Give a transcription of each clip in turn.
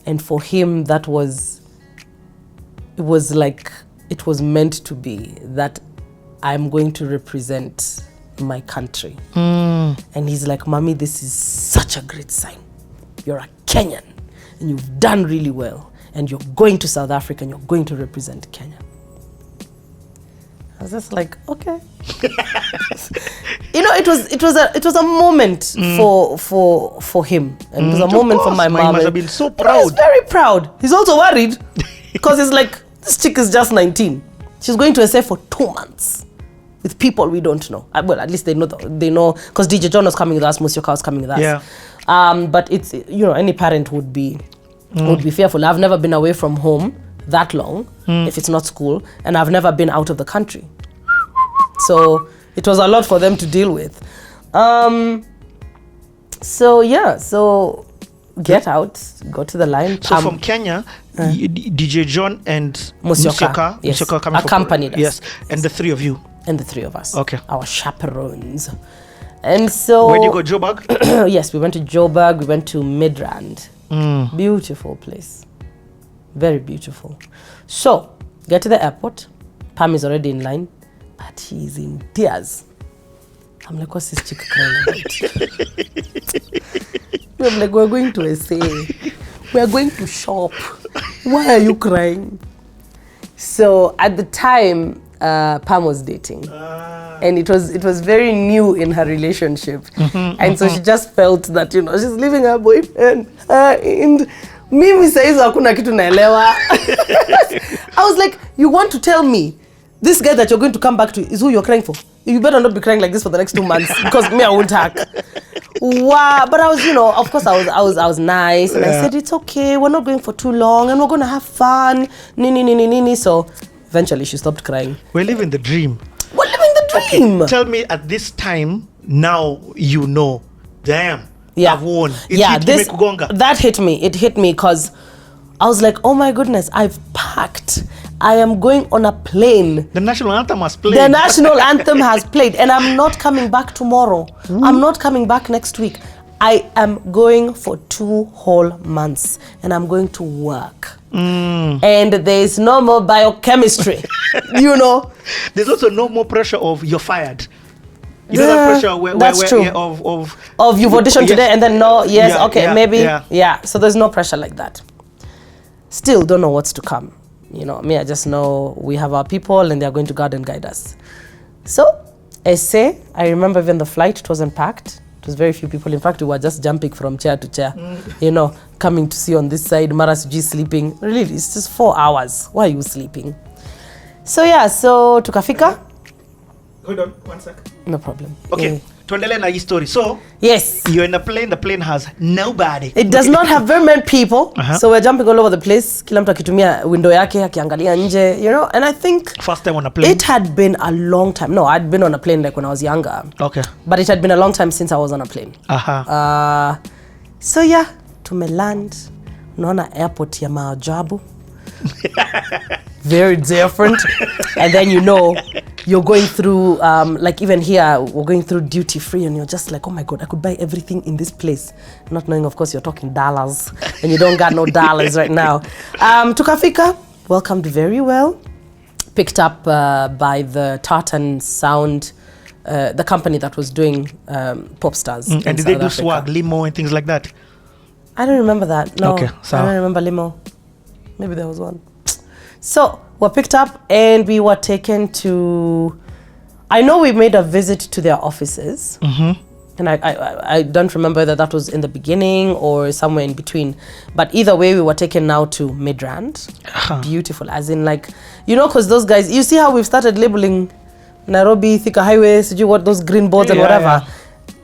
And for him, it was like, it was meant to be that I'm going to represent my country. And he's like, Mommy, this is such a great sign. You're a Kenyan and you've done really well. And you're going to South Africa and you're going to represent Kenya. I was just like, okay. It was a moment for him, and it was a moment for my mom. He must have been so proud. He's very proud. He's also worried because he's like, this chick is just 19. She's going to SA for 2 months with people we don't know. Well, at least they know because DJ John was coming with us, Musyoka was coming with us. Yeah. But it's, any parent would be fearful. I've never been away from home that long if it's not school, and I've never been out of the country. So it was a lot for them to deal with. So get out, go to the line. So from Kenya, DJ John and Musyoka accompanied us. Yes, and the three of you. And the three of us. Okay. Our chaperones. And so... Where did you go, Joburg? Yes, we went to Joburg, we went to Midrand. Beautiful place. Very beautiful. So, get to the airport. Pam is already in line, but he's in tears. I'm like, what's this chick crying about? I'm like, we're going to SA. We're going to shop. Why are you crying? So, at the time, Pam was dating. And it was very new in her relationship. And so she just felt that, she's leaving her boyfriend. And mimi saizi hakuna kitu naelewa. I was like, you want to tell me this guy that you're going to come back to is who you're crying for? You better not be crying like this for the next 2 months because me, I won't hack. Wow. But I was, of course I was nice. And I said, it's okay. We're not going for too long and we're going to have fun. Nini. So eventually she stopped crying. We're living the dream. We're living the dream. Okay. Tell me at this time, now damn. Yeah. I've won. That hit me. It hit me because I was like, oh my goodness, I've packed. I am going on a plane. The national anthem has played. The national anthem has played. And I'm not coming back tomorrow. I'm not coming back next week. I am going for 2 whole months. And I'm going to work. And there's no more biochemistry. There's also no more pressure of you're fired. That pressure that's true. Of you've auditioned today and then maybe. So there's no pressure like that. Still don't know what's to come. Me, I just know we have our people and they're going to guard and guide us. So, SA, I remember even the flight, it wasn't packed. It was very few people. In fact, we were just jumping from chair to chair, coming to see on this side, Mara Suji sleeping. Really, it's just 4 hours. Why are you sleeping? So tukafika. Hold on, 1 sec. No problem. Okay, tuendelee na hii story. So, yes, you're in a plane has nobody. It does not have very many people. So we're jumping all over the place. Kila mtu akitumia window yake, akiangalia nje, and I think... First time on a plane? It had been a long time. No, I'd been on a plane like when I was younger. Okay. But it had been a long time since I was on a plane. So yeah, tumeland. Unaona airport ya maajabu. Very different. And then you're going through like even here we're going through duty free and you're just like, oh my god, I could buy everything in this place, not knowing of course you're talking dollars and you don't got no dollars right now. Tukafika, welcomed very well, picked up by the Tartan Sound, the company that was doing Popstars. And did they do swag, limo and things like that? I don't remember that. No, okay, so. I don't remember limo. Maybe there was one. So we're picked up and we were taken to, I know we made a visit to their offices. And I don't remember that was in the beginning or somewhere in between. But either way, we were taken now to Midrand. Beautiful, as in like, because those guys, you see how we've started labeling Nairobi, Thika Highway, what those green boards and whatever. Yeah.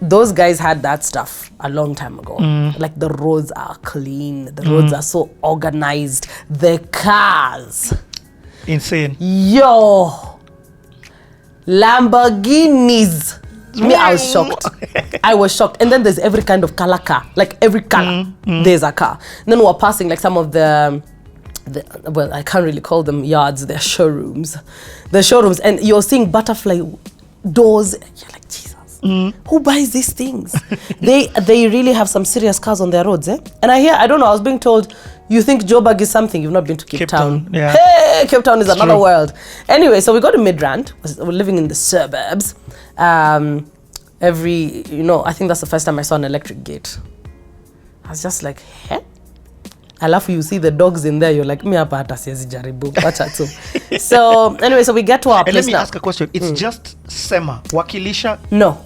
Those guys had that stuff a long time ago. Like the roads are clean. The roads are so organized. The cars. Insane. Yo. Lamborghinis. Me, I was shocked. I was shocked. And then there's every kind of color car. Like every color, there's a car. And then we're passing like some of the well, I can't really call them yards. They're showrooms. The showrooms. And you're seeing butterfly doors. You're like, Jesus. Who buys these things? They really have some serious cars on their roads, eh? And I don't know, I was being told You think Joburg is something, you've not been to Cape Town. Yeah. Hey, Cape Town is It's another true. world. Anyway, so we got to Midrand. We're living in the suburbs. I think that's the first time I saw an electric gate. I was just like, hey? Alafu you see the dogs in there, you're like, mi hapa hata siwezi jaribu. Wacha tu. So anyway, so we get to our place let me now. ask a question. It's just Sema, Wakilisha? No.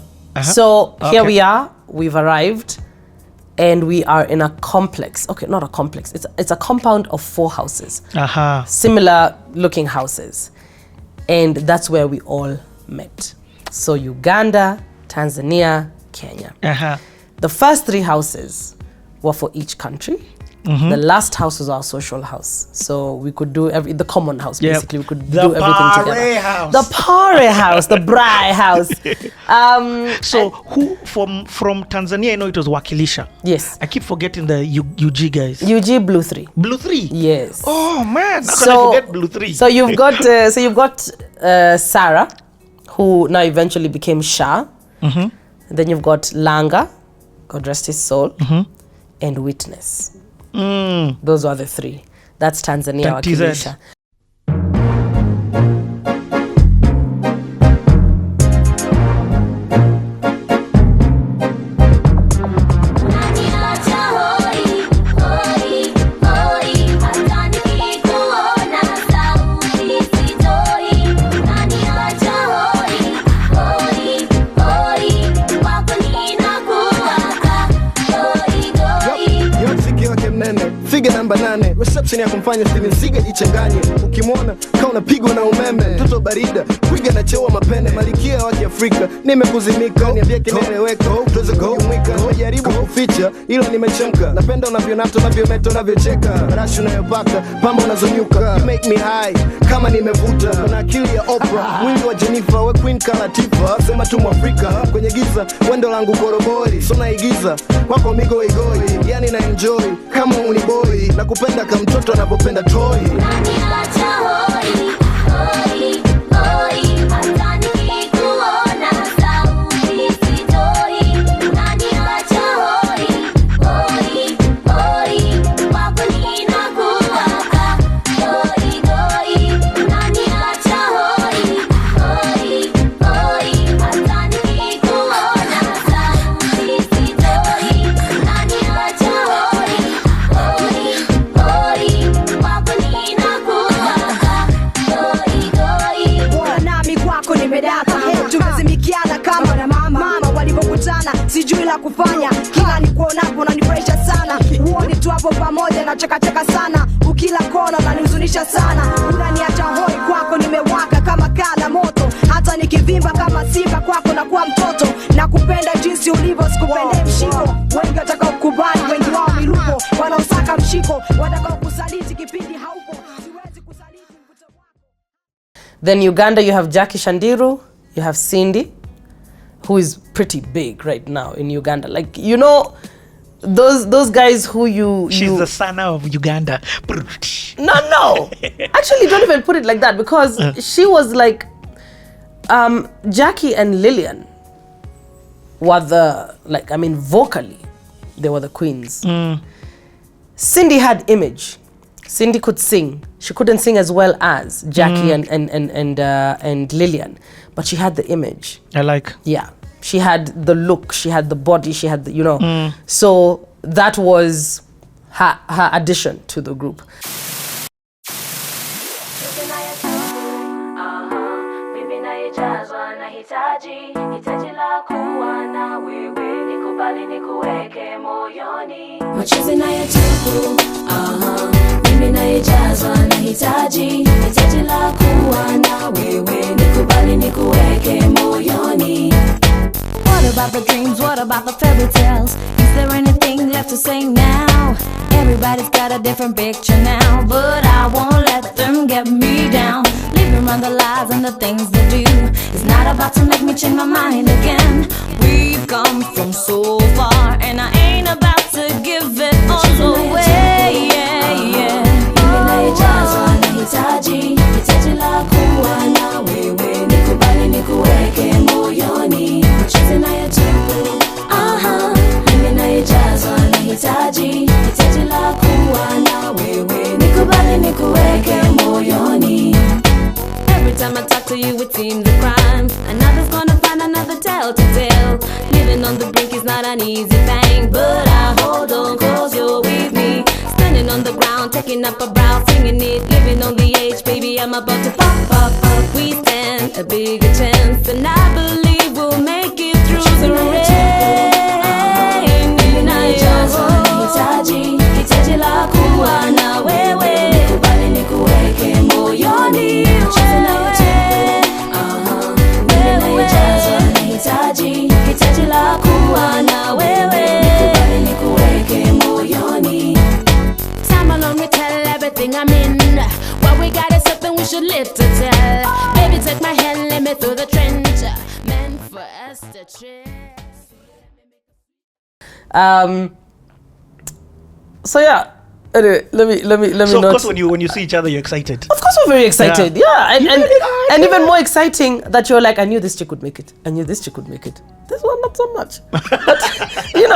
So here we are, we've arrived, and we are in a complex. Okay, not a complex. It's a compound of 4 houses. Similar looking houses. And that's where we all met. So Uganda, Tanzania, Kenya. The first 3 houses were for each country. The last house was our social house. So we could do the common house, basically. We could do everything together. House. The Pare house, the Brai house. So who from Tanzania, I know it was Wakilisha. Yes. I keep forgetting the UG guys. UG Blue 3. Blue 3? Yes. Oh man, how can I forget Blue 3? So you've got Sarah, who now eventually became Shah. Then you've got Langa, God rest his soul, and Witness. Those are the 3. That's Tanzania, Wakilisha. Namba 8 reception ya kumfanya Steven Siga jichanganye. Ukimwona kama unapigwa na umeme, mtoto barida kuiga na chewa mapene, malikia wa Kiafrika nimekuzimika, niambia kieleweka tuweze kujumuika. Najaribu kuficha ilo nimechemka, napenda unavyonato unavyometa unavyocheka, rashi unayopaka pamba unazonyuka. You make me high kama nimevuta, na akili ya Oprah, mwili wa Jennifer, we Queen Kalatifa, sema tu Mwafrika kwenye giza, wendo langu koroboi, so naigiza kwako migo igoi, yani na enjoy kama uniboi, na kupenda kama mtoto anapopenda toy. Sijui la kufanya, kila nikuonapo unanifurahisha sana. Uone tu hapo pamoja na cheka sana. Ukila kona unanihuzunisha sana. Unaniacha hoi, kwako nimewaka kama kala moto. Hata nikivimba kama simba, kwako na kuwa mtoto. Na kupenda jinsi ulivyo, sikupende mshiko. Wengi watakao kukubali, wengi wao miluko. Wanaosaka mshiko, watakao kusaliti kipindi haupo. Siwezi kusaliti mvuto wako. Then Uganda, you have Jackie Shandiru, you have Cindy, who is pretty big right now in Uganda. Like, you know, those guys who She's the son of Uganda. No. Actually, don't even put it like that, because she was like, Jackie and Lillian were vocally, they were the queens. Cindy had image. Cindy could sing. She couldn't sing as well as Jackie and Lillian, but she had the image. Yeah, she had the look, she had the body, she had the, so that was her addition to the group. Machozi nayotubu, mimi nayejazwa nahitaji, hitaji la kuwa na wewe, nikubali nikuweke moyoni. What about the dreams, what about the fairy tales? Is there anything left to say now? Everybody's got a different picture now, but I won't let them get me down. Living around the lies and the things they do is not about to make me change my mind again. We've come from so far, and I ain't about to give it all away. Hitaji la kuwa na wewe, nikubali nikuweke moyoni. Machozi nayotubu, mimi nayejazwa nahitaji la kuwa na wewe. time I talk to you, it seems a crime. Another's gonna find another tale to tell. Living on the brink is not an easy thing, but I hold on cause you're with me. Standing on the ground, taking up a brow, singing it, living on the edge, baby, I'm about to pop, pop, pop. We stand a bigger chance, and I believe we'll make it through the rain. Hitaji la kuwa na wewe, nikubali nikuweke moyoni. Hitaji la kuwa na wewe, nikubali nikuweke moyoni. Time alone we tell everything I'm in. What we got is something we should live to tell. Baby, take my hand, let me through the trench. Meant for us to trip. So yeah, anyway, let me So of not. course, when you see each other, you're excited. Of course, we're very excited. Yeah, and even more exciting that you're like, I knew this chick would make it. I knew this chick would make it. This one, not so much. But,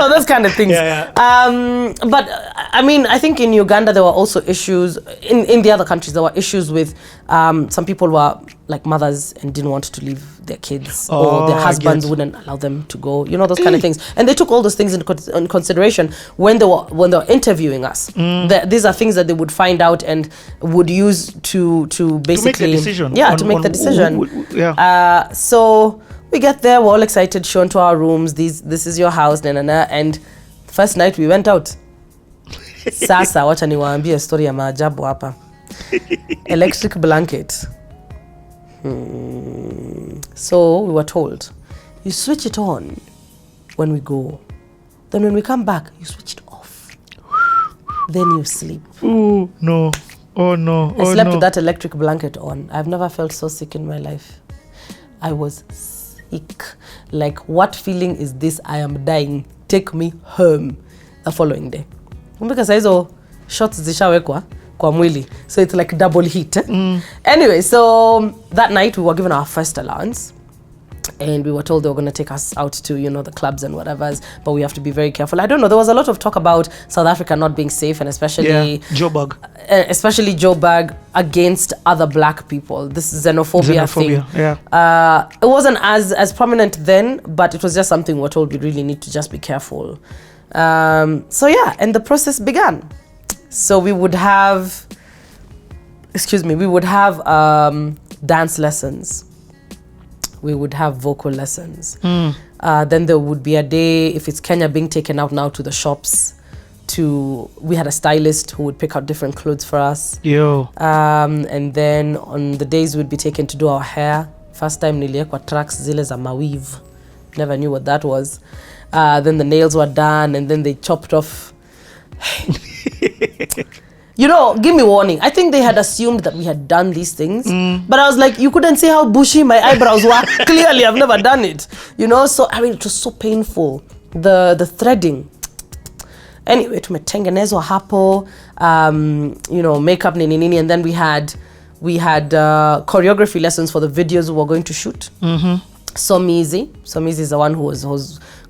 those kind of things. Yeah. But I mean, I think in Uganda there were also issues. In the other countries there were issues with some people were like mothers and didn't want to leave their kids, or their husbands wouldn't allow them to go. Those kind of things. And they took all those things in consideration when they were interviewing us. These are things that they would find out and would use to basically to make the decision. To make the decision. Yeah. So we get there, we're all excited, shown to our rooms. This is your house, and first night we went out. Sasa wacha niwaambie story ya maajabu hapa. Electric blanket. So we were told, you switch it on when we go. Then when we come back, you switch it off. Then you sleep. Ooh, no. Oh no. I slept with that electric blanket on. I've never felt so sick in my life. I was sick. Like, what feeling is this? I am dying. Take me home. The following day. Because hizo shots zishawekwa kwa mwili. So it's like double heat. Anyway, so that night we were given our first allowance. And we were told they were going to take us out to, the clubs and whatever's, but we have to be very careful. I don't know, there was a lot of talk about South Africa not being safe, and especially Joburg. Especially Joburg against other black people. This xenophobia thing. Yeah. It wasn't as prominent then, but it was just something we were told we really need to just be careful. And the process began. So we would have dance lessons. We would have vocal lessons. Then there would be a day, if it's Kenya, being taken out now to the shops. We had a stylist who would pick out different clothes for us. And then on the days we'd be taken to do our hair. First time niliekwa tracks zile za maweave. Never knew what that was. Then the nails were done, and then they chopped off. Give me warning. I think they had assumed that we had done these things. But I was like, you couldn't see how bushy my eyebrows were. Clearly, I've never done it. So, I mean, it was so painful. The threading. Anyway, tumetengenezwa hapo, makeup nini, and then we had choreography lessons for the videos we were going to shoot. Somizi is the one who was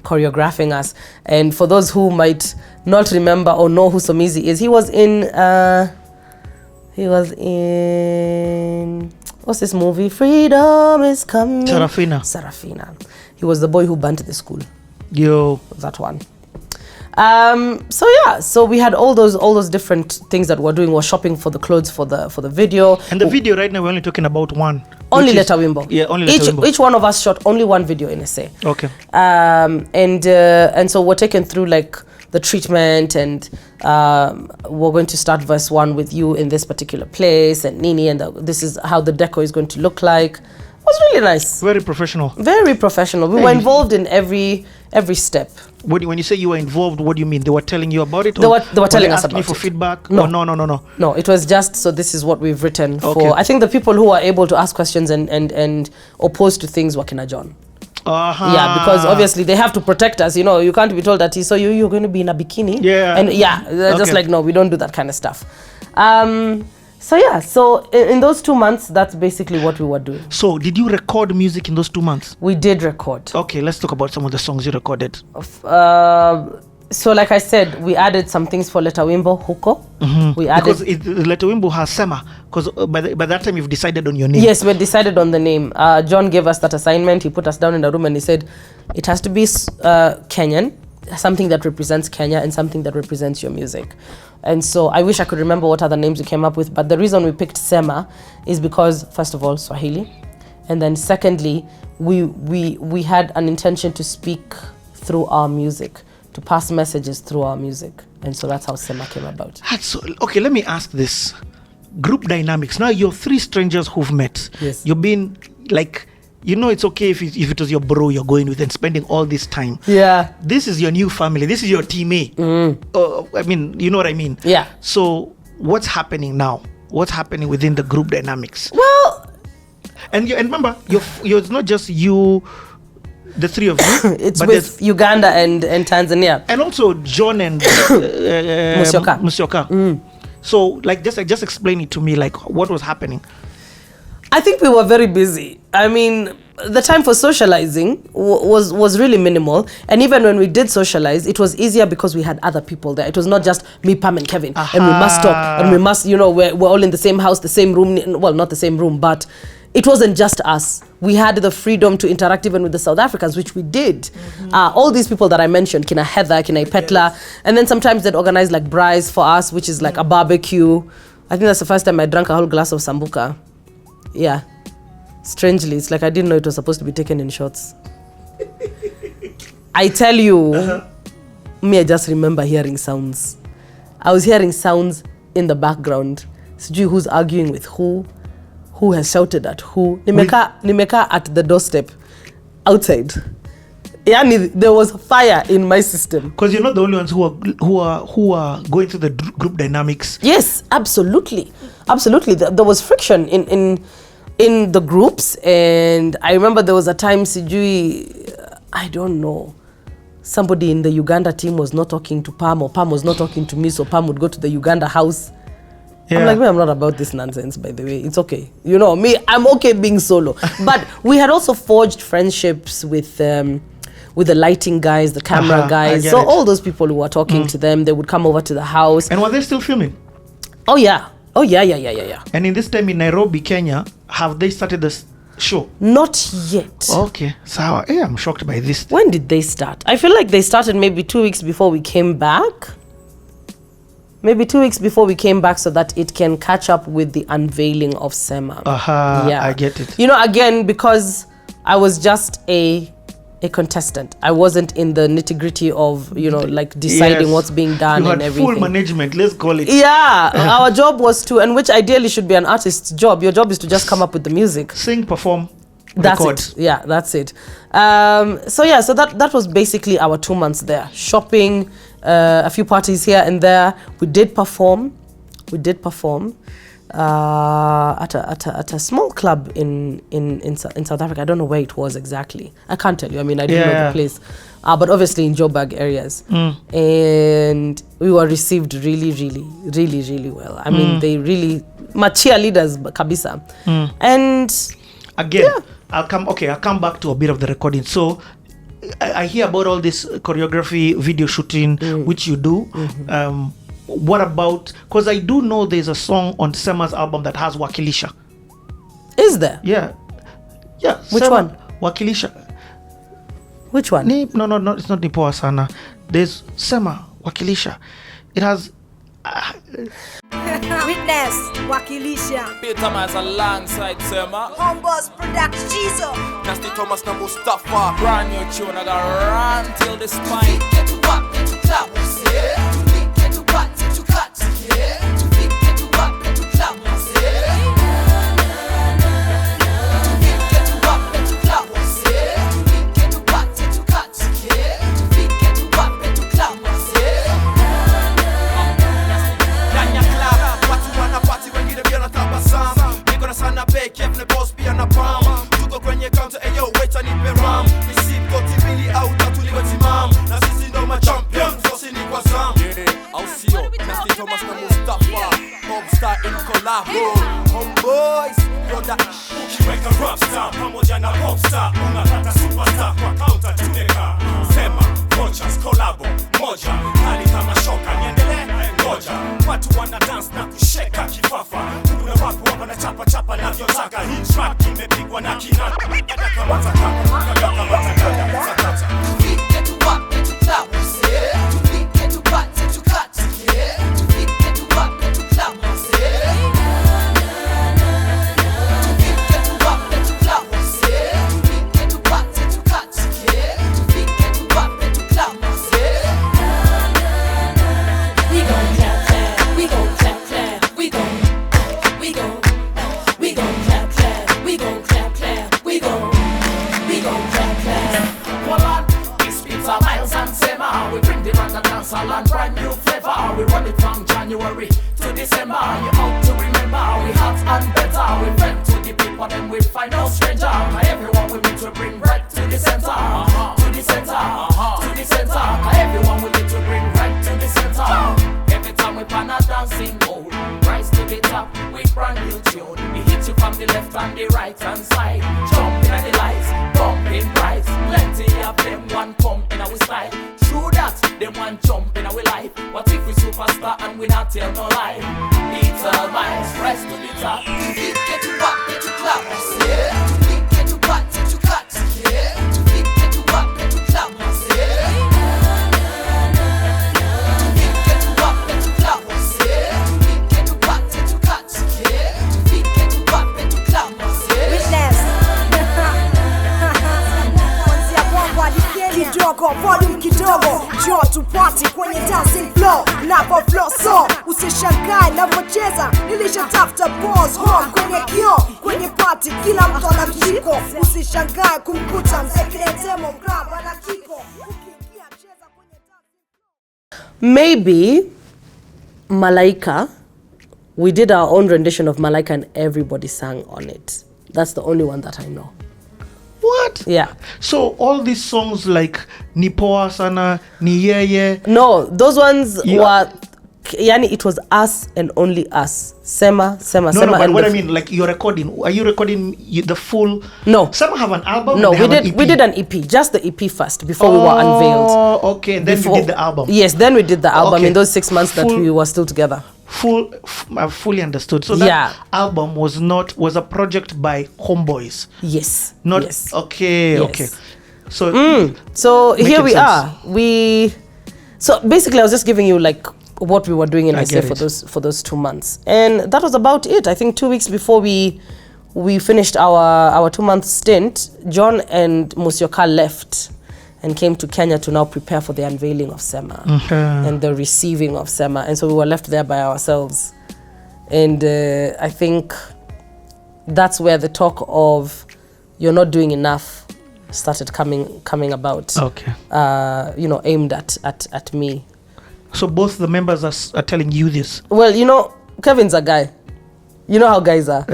choreographing us. And for those who might not remember or know who Somizi is, he was in what's this movie? Freedom is Coming. Sarafina. He was the boy who burnt the school. That one. So we had all those different things that we're doing. We're shopping for the clothes for the video. And the video right now we're only talking about one. Only Leta Wimbo. Yeah, only Leta Wimbo. Each one of us shot only one video in SA. Okay. And so we're taken through like the treatment, and we're going to start verse 1 with you in this particular place, and Nini, and this is how the decor is going to look like. It was really nice. Very professional. Very professional. We were involved in every step. When you say you were involved, what do you mean? They were telling you about it? They were telling us about it. For feedback? No. No, it was just, so this is what we've written Okay. for. I think the people who are able to ask questions and oppose to things were Kina John. Yeah, because obviously they have to protect us. You can't be told that you're going to be in a bikini. Yeah. And they're just like, no, we don't do that kind of stuff. So in those 2 months, that's basically what we were doing. So did you record music in those 2 months? We did record. Okay, let's talk about some of the songs you recorded. So like I said, we added some things for Leta Wimbo, Huko. We added Because Leta Wimbo has Sema. Because by that time you've decided on your name. Yes, we decided on the name. John gave us that assignment. He put us down in a room and he said, it has to be Kenyan, something that represents Kenya and something that represents your music. And so I wish I could remember what other names we came up with, but the reason we picked Sema is because, first of all, Swahili. And then secondly, we had an intention to speak through our music, to pass messages through our music. And so that's how Sema came about. So, okay, let me ask this. Group dynamics. Now you're three strangers who've met. Yes. You've been like, it's okay if it was your bro you're going with and spending all this time. Yeah. This is your new family. This is your teammate. I mean, you know what I mean? Yeah. So what's happening now? What's happening within the group dynamics? Well, and remember, it's not just you, the three of you. It's with Uganda and Tanzania. And also John and Musyoka. So like just explain it to me, like what was happening. I think we were very busy. I mean, the time for socializing was really minimal. And even when we did socialize, it was easier because we had other people there. It was not just me, Pam, and Kevin. And we must talk. And we must, we're all in the same house, the same room. Well, not the same room, but it wasn't just us. We had the freedom to interact even with the South Africans, which we did. All these people that I mentioned, Kina Heather, Kina Petla. And then sometimes they'd organize like Bryce for us, which is like a barbecue. I think that's the first time I drank a whole glass of Sambuca. Yeah. Strangely, it's like I didn't know it was supposed to be taken in shots. I tell you, me, I just remember hearing sounds. I was hearing sounds in the background. Sijui who's arguing with who has shouted at who. Nimeka at the doorstep, outside. Yani, there was fire in my system. Because you're not the only ones who are going through the group dynamics. Yes, absolutely. There was friction in the groups, and I remember there was a time I don't know, somebody in the Uganda team was not talking to Pam, or Pam was not talking to me, so Pam would go to the Uganda house. Yeah. I'm like, I'm not about this nonsense, by the way. It's okay. Me, I'm okay being solo. But we had also forged friendships with the lighting guys, the camera guys. So all those people who were talking to them, they would come over to the house. And were they still filming? Oh, yeah. And in this time in Nairobi, Kenya, have they started the show? Not yet. Okay. So I'm shocked by this. When did they start? I feel like they started maybe 2 weeks before we came back. Maybe 2 weeks before we came back, so that it can catch up with the unveiling of Sema. Yeah, I get it. Again, because I was just a contestant. I wasn't in the nitty-gritty of, like deciding what's being done and everything. Full management, let's call it. Yeah, our job was to, and which ideally should be an artist's job. Your job is to just come up with the music. Sing, perform, that's record. It. Yeah, that's it. So that was basically our 2 months there. Shopping, a few parties here and there. We did perform at a small club in South Africa. I don't know where it was exactly. I can't tell you. I mean, I didn't know the place. But obviously in Joburg areas. And we were received really, really, really, really well. I mean, they really, my cheerleaders, kabisa. And again, I'll come back to a bit of the recording. So I hear about all this choreography, video shooting, which you do. What about, because I do know there's a song on Sema's album that has Wakilisha. Is there? Yeah. Which Sema, one? Wakilisha. Which one? No, it's not Nipoa Sana. There's Sema, Wakilisha. It has Witness, Wakilisha. Peter Thomas alongside Sema. Homeboss Production Chizo. Nasty Thomas na Mustafa. Brand new tune, I got run till the spine. Get to up, get to clap, we say. Get to cut, get to cut, yeah. Get to up, get to clap, we say. Get to up, get to clap, we say. Get to cut, get to cut, yeah. Get to up, get to clap, we say. Danya clap, watu wana party wengine pia wanatabasamu. Niko na Sanaipei Tande boss pia na Pam. Tuko kwenye counter, ayo waiter nipe ram. Receipt koti mbili au tatu liwe timamu. Na sisi ndo ma champions, so sini kwa zam. I'll see you, Nasty Thomas na Mustafa. Popstars in collabo. Homeboys, yo that Ukiweka rap star pamoja na popstar unapata superstar kwa counter tuneka. Sema Vultures, collabo, moja, kali kama shoka, niendelee, ngoja. Watu wana dance na kusheka kifafa. Kuna wapo hapa na chapa navyotaka. Hii track imepigwa na kinata. Kada kama taka, kada kama taka, sakata. We get to walk, get to club, yeah. We get to cut, get to cut, yeah. We get to walk, get to club, yeah. We get to walk, get to club, yeah. We get to cut, get to cut, yeah. We get to walk, get to club, yeah. We gon' clap, clap, we gon' clap, clap, we gon' clap, clap, we gon' clap, clap, we gon' clap, clap. Hold on, this beats are Miles and Sema. We bring the rock and dance all and brand new flavor. We run it from January to December. You ought to remember, we hot and better. We friend to the people, then we find no stranger. Everyone we meet to bring right to the center, to the center, to the center. Everyone we meet to bring right to the center. Every time we pan a dancing mode, rise to the top with brand new tune. We hit you from the left and the right hand side. Jumping at the lights, bumping bright. Plenty of them one come in our style. True that, them one jump in our life. What if we superstar and we not tell no lie? It's a vice, rise to the top. We get to rock, get to clap, yeah. We get to cut, get to cut, yeah. We get to rock, get to clap, yeah. We get to rock, get to clap, yeah. We get to cut, get to cut, yeah. We get to rock, get to clap, yeah. Witness. Kuanzia bongo hadi kidogo, volume kidogo, njoo tupati kwenye dancing floor, napo flow so usishangae navyocheza, nilishatafuta pause home kwenye kio, kwenye party kila mtu ana mshiko, usishangae kumkuta msekiletemo mgraba na kiko. Maybe Malaika, we did our own rendition of Malaika and everybody sang on it. That's the only one that I know. What? Yeah. So all these songs like Ni Poa Sana, Ni Yeye. No, those ones were, yani it was us and only us. Sema. No, but what I mean, like you're recording. Are you recording the full? No. Some have an album. No, we did an EP, just the EP first before we were unveiled. Oh, okay. And then we did the album. Yes, then we did the album Okay. in those 6 months that we were still together. I've fully understood. So that album was a project by Homeboys. Yes. Not yes. Okay. Yes. Okay. So So here we sense. are. So basically I was just giving you like what we were doing in SA for those 2 months. And that was about it. I think 2 weeks before we finished our 2-month stint, John and Musyoka left and came to Kenya to now prepare for the unveiling of Sema and the receiving of Sema. And so we were left there by ourselves. And I think that's where the talk of you're not doing enough started coming about. Okay. Aimed at me. So both the members are telling you this? Well, Kevin's a guy. You know how guys are.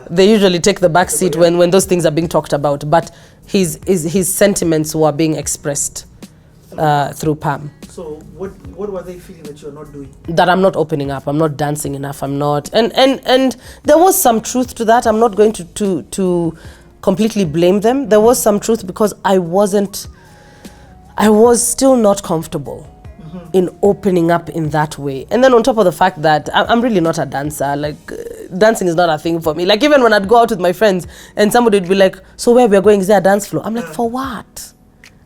They usually take the back seat when those things are being talked about. But his sentiments were being expressed through Pam. So what were they feeling that you're not doing? That I'm not opening up. I'm not dancing enough. I'm not. And there was some truth to that. I'm not going to completely blame them. There was some truth because I was still not comfortable in opening up in that way. And then on top of the fact that I'm really not a dancer, like dancing is not a thing for me. Like even when I'd go out with my friends and somebody would be like, so where we're going, is there a dance floor? I'm like, for what?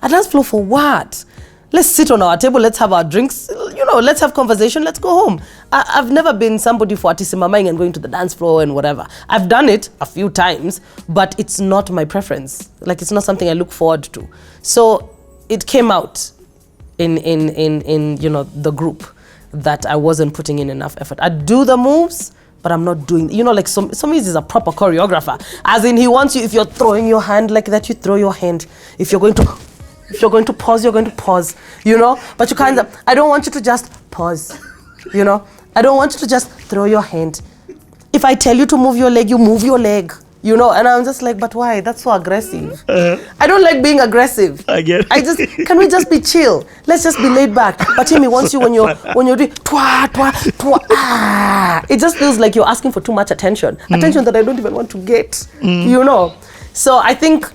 A dance floor for what? Let's sit on our table, let's have our drinks, let's have conversation, let's go home. I've never been somebody for atisimaming and going to the dance floor and whatever. I've done it a few times, but it's not my preference. Like it's not something I look forward to. So it came out in the group that I wasn't putting in enough effort. I do the moves, but I'm not doing, like some is a proper choreographer. As in he wants you, if you're throwing your hand like that, you throw your hand. If you're going to pause, you're going to pause, but you can't, I don't want you to just pause, I don't want you to just throw your hand. If I tell you to move your leg, you move your leg. And I'm just like, but why? That's so aggressive. I don't like being aggressive. I get it. Can we just be chill? Let's just be laid back. But Timmy wants you when you're doing twa, twa, twa, it just feels like you're asking for too much attention. Attention that I don't even want to get, So I think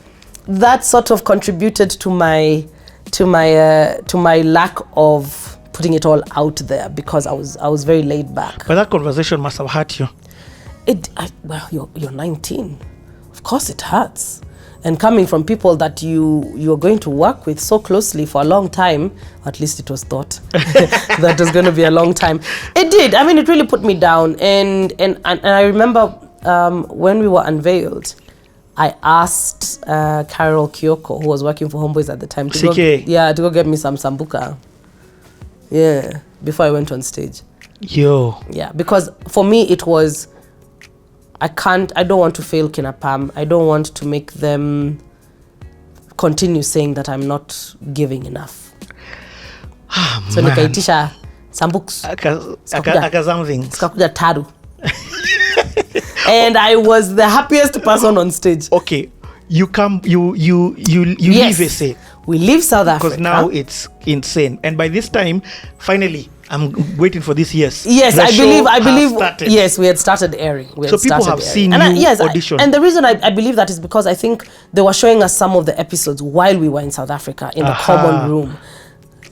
that sort of contributed to my to my lack of putting it all out there, because I was very laid back. But that conversation must have hurt you. Well, you're 19. Of course it hurts. And coming from people that you're going to work with so closely for a long time, at least it was thought that was going to be a long time. It did. I mean, it really put me down. And I remember when we were unveiled, I asked Carol Kyoko, who was working for Homeboys at the time, to go get me some sambuca. Yeah, before I went on stage. Yo. Yeah, because for me it was, I don't want to fail Kina Pam. I don't want to make them continue saying that I'm not giving enough. So nikaitisha sambuks. Aka something. Skakuja taru. And I was the happiest person on stage. Okay. You Yes. leave SA. We leave South Africa. Because now it's insane. And by this time, finally, I'm waiting for this years. Yes, The I believe started. yes, we had started airing. So people have seen you audition. And the reason I believe that is because I think they were showing us some of the episodes while we were in South Africa in the common room.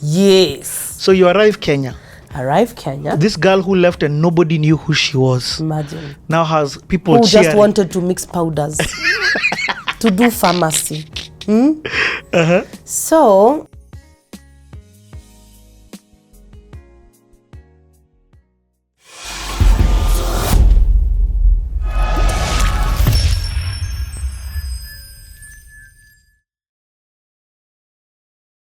Yes. So you arrive Kenya. Arrive Kenya. This girl who left and nobody knew who she was. Imagine. Now has people who cheering. just wanted to mix powders to do pharmacy. So